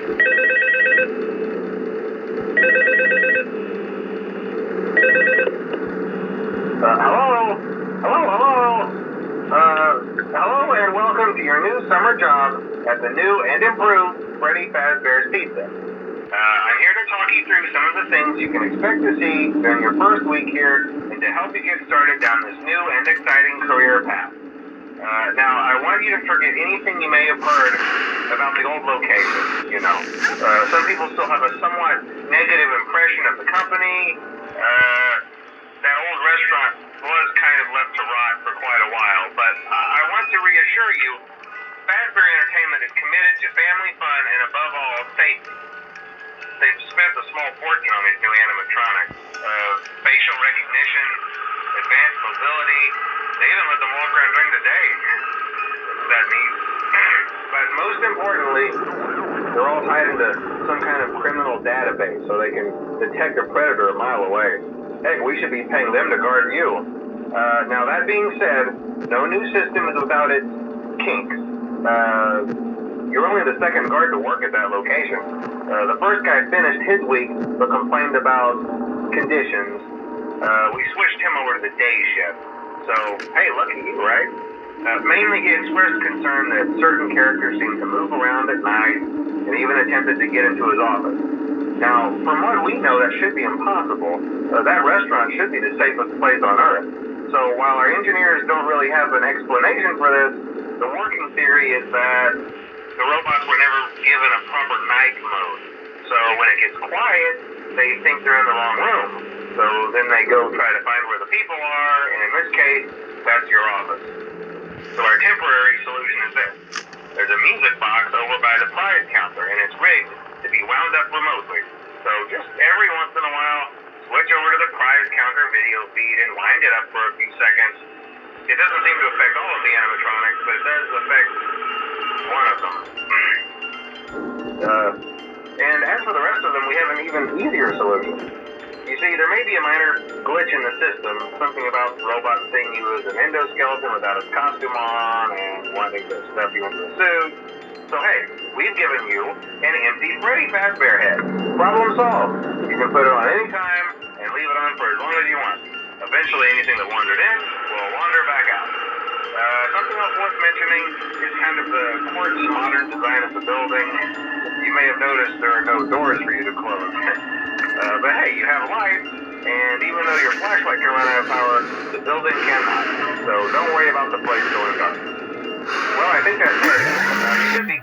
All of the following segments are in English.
Hello? Hello, hello? Hello and welcome to your new summer job at the new and improved Freddy Fazbear's Pizza. I'm here to talk you through some of the things you can expect to see during your first week here and to help you get started down this new and exciting career path. Now, I want you to forget anything you may have heard about the old location, you know. Some people still have a somewhat negative impression of the company. That old restaurant was kind of left to rot for quite a while, but I want to reassure you, Fazbear Entertainment is committed to family fun and above all, safety. They've spent a small fortune on these new animatronics. Facial recognition, advanced mobility, they even let them walk around during the day. Isn't that neat? But most importantly, they're all tied into some kind of criminal database so they can detect a predator a mile away. Heck, we should be paying them to guard you. Now that being said, no new system is without its kinks. You're only the second guard to work at that location. The first guy finished his week but complained about conditions. We switched him over to the day shift. So, hey, lucky you, right? Mainly he expressed concern that certain characters seemed to move around at night and even attempted to get into his office. Now, from what we know, that should be impossible. That restaurant should be the safest place on Earth. So while our engineers don't really have an explanation for this, the working theory is that the robots were never given a proper night mode. So when it gets quiet, they think they're in the wrong room. So then they go try to find where the people are, and in this case, that's your office. So our temporary solution is this. There's a music box over by the prize counter, and it's rigged to be wound up remotely. So just every once in a while, switch over to the prize counter video feed and wind it up for a few seconds. It doesn't seem to affect all of the animatronics, but it does affect one of them. And as for the rest of them, we have an even easier solution. You see, there may be a minor glitch in the system, something about the robot seeing you as an endoskeleton without his costume on and wanting to stuff you into a suit. So hey, we've given you an empty Freddy Fazbear head. Problem solved. You can put it on any time and leave it on for as long as you want. Eventually anything that wandered in will wander back out. Something else worth mentioning is kind of the quirky modern design of the building. You may have noticed there are no doors for you to close. But hey, you have a light, and even though your flashlight can run out of power, the building cannot. So don't worry about the place going dark. Well, I think that's it. You should be...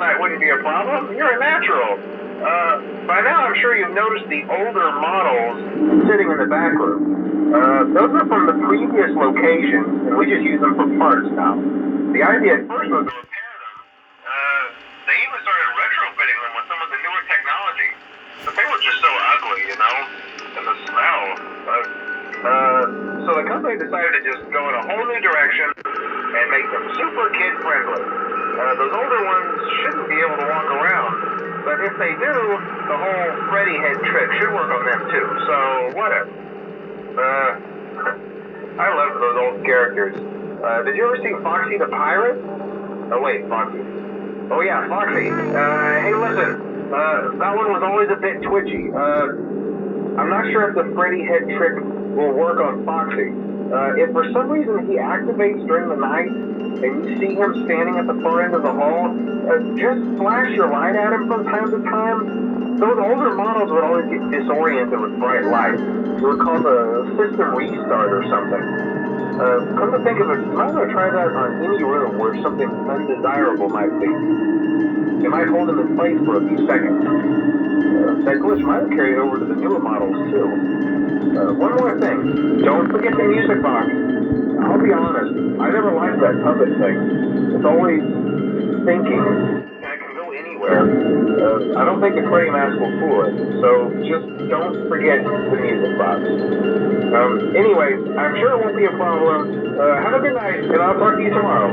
night wouldn't be a problem. You're a natural. By now I'm sure you've noticed the older models sitting in the back room. Those are from the previous location, and we just use them for parts now. The idea at first was to repair them. They even started retrofitting them with some of the newer technology. But they were just so ugly, you know? And the smell. So the company decided to just go in a whole new direction and make them super kid-friendly. Those older ones shouldn't be able to walk around. But if they do, the whole Freddy head trick should work on them too. So, whatever. I loved those old characters. Did you ever see Foxy the Pirate? Oh wait, Foxy. Oh yeah, Foxy. Hey listen, that one was always a bit twitchy. I'm not sure if the Freddy head trick will work on Foxy. If for some reason he activates during the night, and you see him standing at the far end of the hall, just flash your light at him from time to time. Those older models would always get disoriented with bright light. It would cause a system restart or something. Come to think of it, you might want to try that on any room where something undesirable might be. It might hold him in place for a few seconds. That glitch might have carried over to the newer models too. One more thing, don't forget the music box. I'll be honest, I never liked that puppet thing. It's always thinking, and it can go anywhere. I don't think the Freddy mask will fool it, so just don't forget the music box. Anyway, I'm sure it won't be a problem. Have a good night, and I'll talk to you tomorrow.